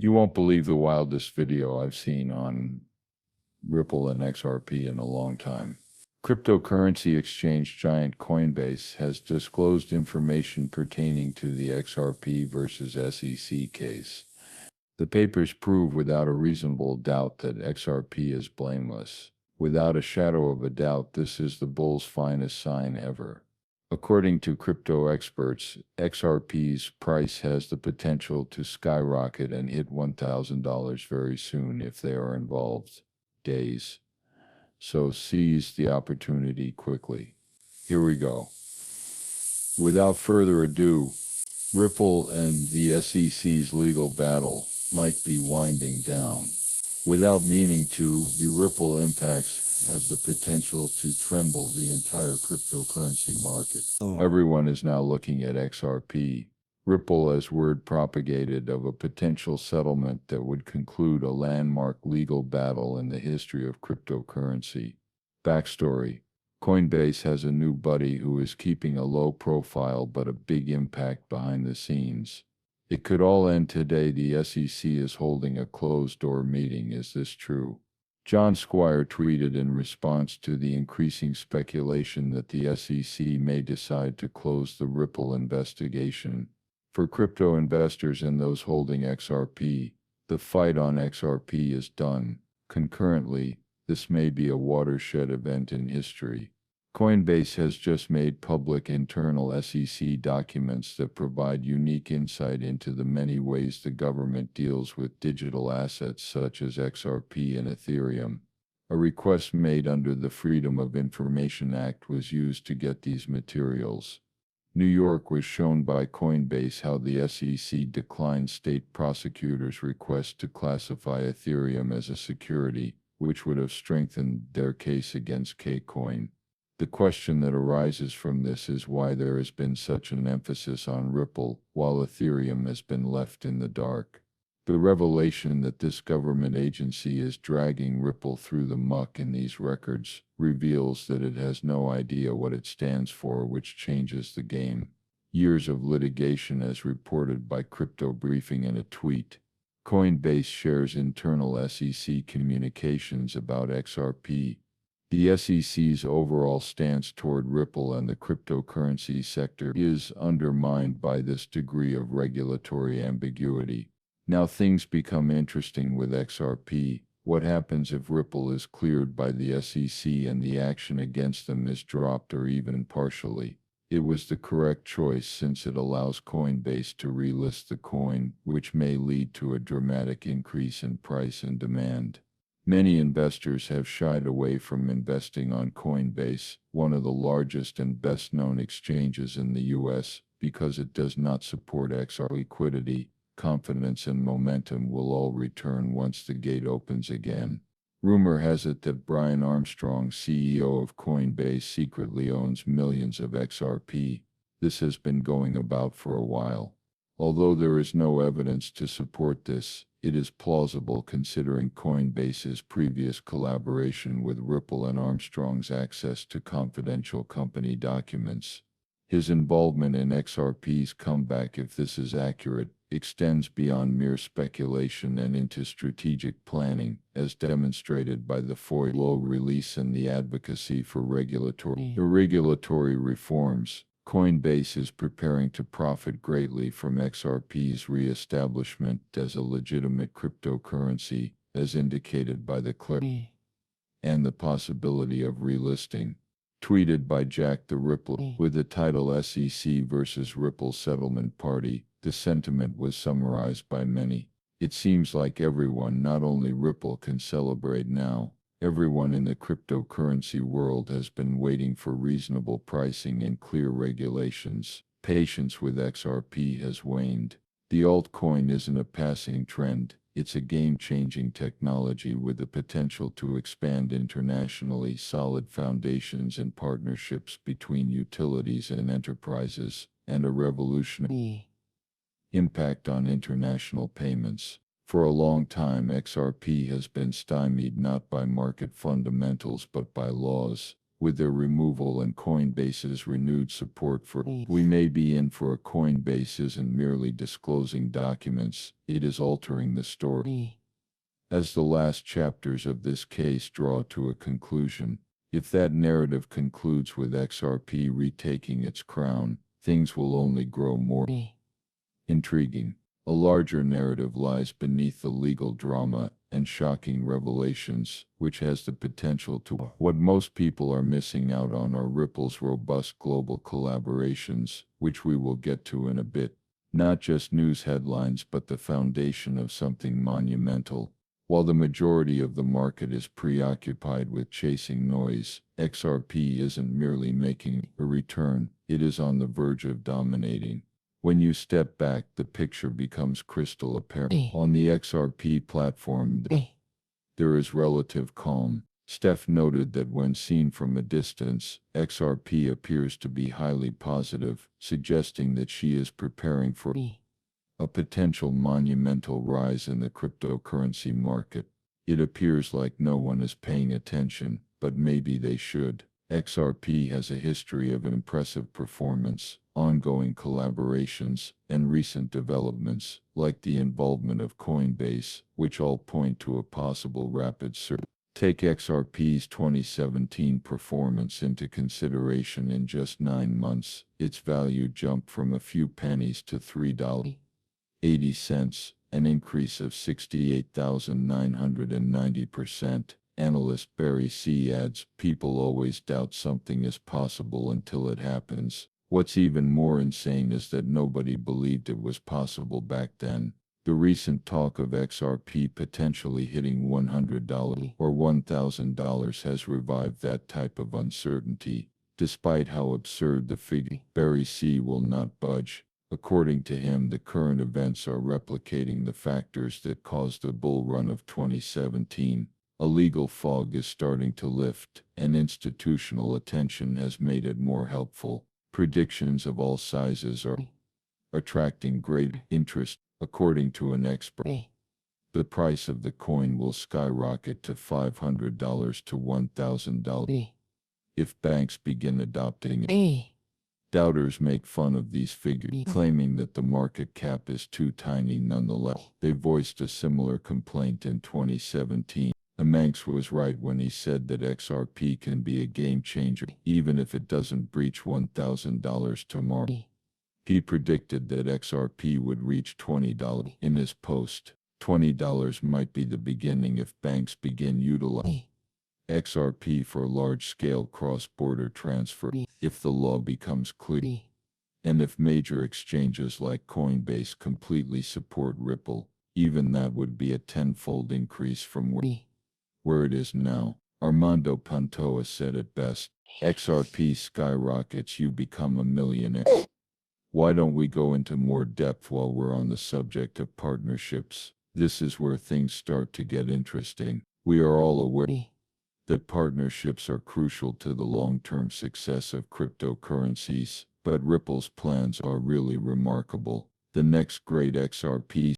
You won't believe the wildest video I've seen on Ripple and XRP in a long time. Cryptocurrency exchange giant Coinbase has disclosed information pertaining to the XRP versus SEC case. The papers prove without a reasonable doubt that XRP is blameless. Without a shadow of a doubt, this is the bull's finest sign ever. According to crypto experts, XRP's price has the potential to skyrocket and hit $1,000 very soon if they are involved. Days. So seize the opportunity quickly. Here we go. Without further ado, Ripple and the SEC's legal battle might be winding down. Without meaning to, the Ripple impacts have the potential to tremble the entire cryptocurrency market. Everyone is now looking at XRP. Ripple as word propagated of a potential settlement that would conclude a landmark legal battle in the history of cryptocurrency. Backstory: Coinbase has a new buddy who is keeping a low profile but a big impact behind the scenes. It could all end today. The SEC is holding a closed-door meeting. Is this true? John Squire tweeted in response to the increasing speculation that the SEC may decide to close the Ripple investigation. For crypto investors and those holding XRP, the fight on XRP is done. Concurrently, this may be a watershed event in history. Coinbase has just made public internal SEC documents that provide unique insight into the many ways the government deals with digital assets such as XRP and Ethereum. A request made under the Freedom of Information Act was used to get these materials. New York was shown by Coinbase how the SEC declined state prosecutors' request to classify Ethereum as a security, which would have strengthened their case against Kcoin. The question that arises from this is why there has been such an emphasis on Ripple, while Ethereum has been left in the dark. The revelation that this government agency is dragging Ripple through the muck in these records reveals that it has no idea what it stands for, which changes the game. Years of litigation, as reported by Crypto Briefing in a tweet. Coinbase shares internal SEC communications about XRP. The SEC's overall stance toward Ripple and the cryptocurrency sector is undermined by this degree of regulatory ambiguity. Now things become interesting with XRP. What happens if Ripple is cleared by the SEC and the action against them is dropped or even partially? It was the correct choice since it allows Coinbase to relist the coin, which may lead to a dramatic increase in price and demand. Many investors have shied away from investing on Coinbase, one of the largest and best-known exchanges in the US, because it does not support XR liquidity. Confidence and momentum will all return once the gate opens again. Rumor has it that Brian Armstrong, CEO of Coinbase, secretly owns millions of XRP. This has been going about for a while. Although there is no evidence to support this, it is plausible considering Coinbase's previous collaboration with Ripple and Armstrong's access to confidential company documents. His involvement in XRP's comeback, if this is accurate, extends beyond mere speculation and into strategic planning, as demonstrated by the FOIA release and the advocacy for regulatory reforms. Coinbase is preparing to profit greatly from XRP's re-establishment as a legitimate cryptocurrency, as indicated by the clarity and the possibility of relisting. Tweeted by Jack the Ripple, with the title SEC versus Ripple Settlement Party, the sentiment was summarized by many. It seems like everyone, not only Ripple, can celebrate now. Everyone in the cryptocurrency world has been waiting for reasonable pricing and clear regulations. Patience with XRP has waned. The altcoin isn't a passing trend. It's a game-changing technology with the potential to expand internationally. Solid foundations and partnerships between utilities and enterprises, and a revolutionary impact on international payments. For a long time, XRP has been stymied not by market fundamentals but by laws. With their removal and Coinbase's renewed support for we may be in for a Coinbase isn't merely disclosing documents, it is altering the story. As the last chapters of this case draw to a conclusion, if that narrative concludes with XRP retaking its crown, things will only grow more intriguing. A larger narrative lies beneath the legal drama and shocking revelations, which has the potential to what most people are missing out on are Ripple's robust global collaborations, which we will get to in a bit. Not just news headlines, but the foundation of something monumental. While the majority of the market is preoccupied with chasing noise, XRP isn't merely making a return, it is on the verge of dominating. When you step back, the picture becomes crystal apparent. On the XRP platform, there is relative calm. Steph noted that when seen from a distance, XRP appears to be highly positive, suggesting that she is preparing for a potential monumental rise in the cryptocurrency market. It appears like no one is paying attention, but maybe they should. XRP has a history of impressive performance, ongoing collaborations, and recent developments, like the involvement of Coinbase, which all point to a possible rapid surge. Take XRP's 2017 performance into consideration. In just 9 months, its value jumped from a few pennies to $3.80, an increase of 68,990%. Analyst Barry C. adds, people always doubt something is possible until it happens. What's even more insane is that nobody believed it was possible back then. The recent talk of XRP potentially hitting $100 or $1,000 has revived that type of uncertainty. Despite how absurd the figure, Barry C. will not budge. According to him, the current events are replicating the factors that caused the bull run of 2017. A legal fog is starting to lift, and institutional attention has made it more helpful. Predictions of all sizes are attracting great interest. According to an expert, the price of the coin will skyrocket to $500 to $1,000 if banks begin adopting it. Doubters make fun of these figures, claiming that the market cap is too tiny. Nonetheless, they voiced a similar complaint in 2017. Manx was right when he said that XRP can be a game changer, even if it doesn't breach $1,000 tomorrow. He predicted that XRP would reach $20 in his post. $20 might be the beginning if banks begin utilizing XRP for large-scale cross-border transfer, if the law becomes clear, and if major exchanges like Coinbase completely support Ripple. Even that would be a tenfold increase from where it is now. Armando Pantoja said it best, XRP skyrockets, you become a millionaire. Why don't we go into more depth while we're on the subject of partnerships? This is where things start to get interesting. We are all aware that partnerships are crucial to the long-term success of cryptocurrencies, but Ripple's plans are really remarkable. The next great XRP